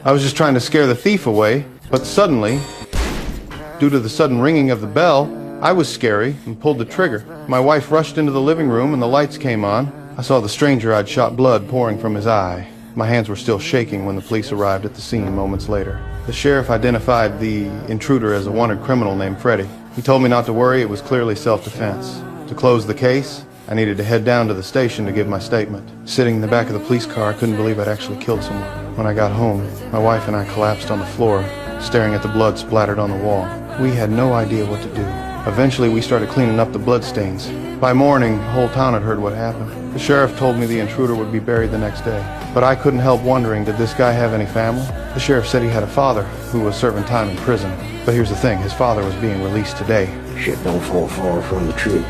I was just trying to scare the thief away, but suddenly, due to the sudden ringing of the bell, I was scary and pulled the trigger. My wife rushed into the living room and the lights came on. I saw the stranger I'd shot, blood pouring from his eye. My hands were still shaking when the police arrived at the scene moments later. The sheriff identified the intruder as a wanted criminal named Freddie. He told me not to worry, it was clearly self-defense. To close the case, I needed to head down to the station to give my statement. Sitting in the back of the police car, I couldn't believe I'd actually killed someone. When I got home, my wife and I collapsed on the floor, staring at the blood splattered on the wall. We had no idea what to do. Eventually, we started cleaning up the bloodstains. By morning, the whole town had heard what happened. The sheriff told me the intruder would be buried the next day. But I couldn't help wondering, did this guy have any family? The sheriff said he had a father who was serving time in prison. But here's the thing, his father was being released today. Shit don't fall far from the truth.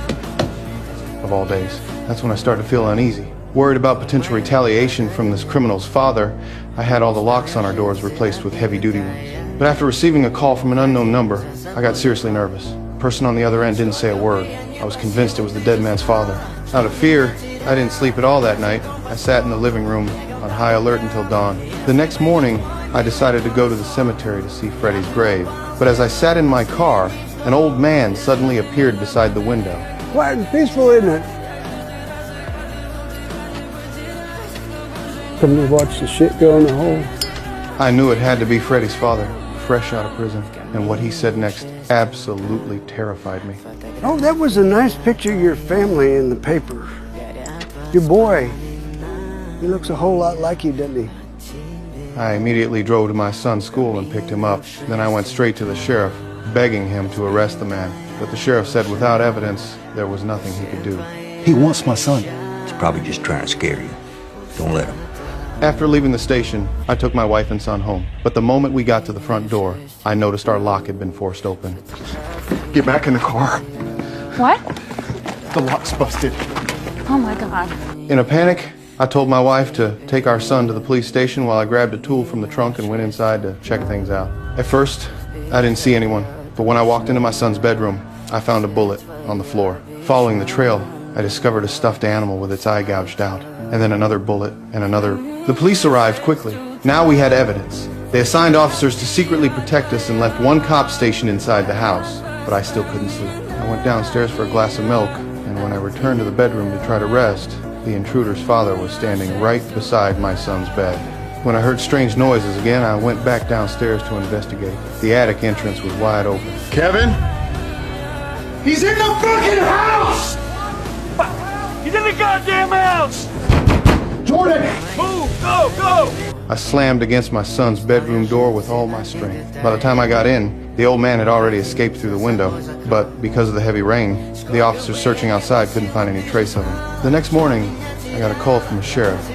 Of all days. That's when I started to feel uneasy. Worried about potential retaliation from this criminal's father, I had all the locks on our doors replaced with heavy-duty ones. But after receiving a call from an unknown number, I got seriously nervous. The person on the other end didn't say a word. I was convinced it was the dead man's father. Out of fear, I didn't sleep at all that night. I sat in the living room on high alert until dawn. The next morning, I decided to go to the cemetery to see Freddie's grave. But as I sat in my car, an old man suddenly appeared beside the window. Quiet and peaceful, isn't it? Come to watch the shit go in the hole. I knew it had to be Freddie's father, fresh out of prison. And what he said next absolutely terrified me. Oh, that was a nice picture of your family in the paper. Your boy, he looks a whole lot like you, doesn't he? I immediately drove to my son's school and picked him up. Then I went straight to the sheriff, begging him to arrest the man. But the sheriff said without evidence, there was nothing he could do. He wants my son. He's probably just trying to scare you. Don't let him. After leaving the station, I took my wife and son home. But the moment we got to the front door, I noticed our lock had been forced open. Get back in the car. What? The lock's busted. Oh my God. In a panic, I told my wife to take our son to the police station while I grabbed a tool from the trunk and went inside to check things out. At first, I didn't see anyone. But when I walked into my son's bedroom, I found a bullet on the floor. Following the trail, I discovered a stuffed animal with its eye gouged out. And then another bullet, and another. The police arrived quickly. Now we had evidence. They assigned officers to secretly protect us and left one cop stationed inside the house. But I still couldn't sleep. I went downstairs for a glass of milk, and when I returned to the bedroom to try to rest, the intruder's father was standing right beside my son's bed. When I heard strange noises again, I went back downstairs to investigate. The attic entrance was wide open. Kevin? He's in the fucking house! He's in the goddamn house! Jordan! Move! Go! Go! I slammed against my son's bedroom door with all my strength. By the time I got in, the old man had already escaped through the window. But because of the heavy rain, the officers searching outside couldn't find any trace of him. The next morning, I got a call from the sheriff.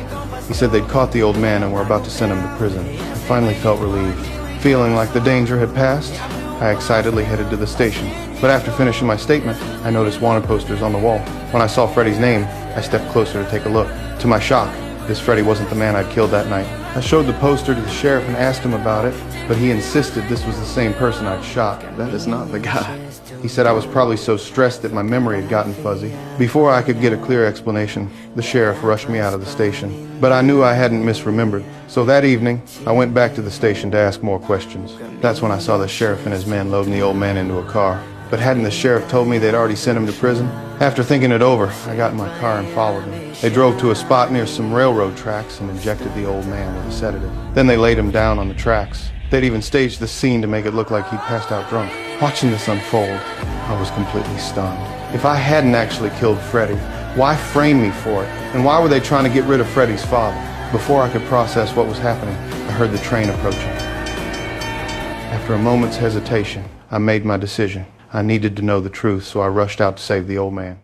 He said they'd caught the old man and were about to send him to prison. I finally felt relieved. Feeling like the danger had passed, I excitedly headed to the station. But after finishing my statement, I noticed wanted posters on the wall. When I saw Freddie's name, I stepped closer to take a look. To my shock, this Freddie wasn't the man I'd killed that night. I showed the poster to the sheriff and asked him about it, but he insisted this was the same person I'd shot. That is not the guy. He said I was probably so stressed that my memory had gotten fuzzy. Before I could get a clear explanation, the sheriff rushed me out of the station. But I knew I hadn't misremembered. So that evening, I went back to the station to ask more questions. That's when I saw the sheriff and his men loading the old man into a car. But hadn't the sheriff told me they'd already sent him to prison? After thinking it over, I got in my car and followed them. They drove to a spot near some railroad tracks and injected the old man with a sedative. Then they laid him down on the tracks. They'd even staged the scene to make it look like he'd passed out drunk. Watching this unfold, I was completely stunned. If I hadn't actually killed Freddie, why frame me for it? And why were they trying to get rid of Freddie's father? Before I could process what was happening, I heard the train approaching. After a moment's hesitation, I made my decision. I needed to know the truth, so I rushed out to save the old man.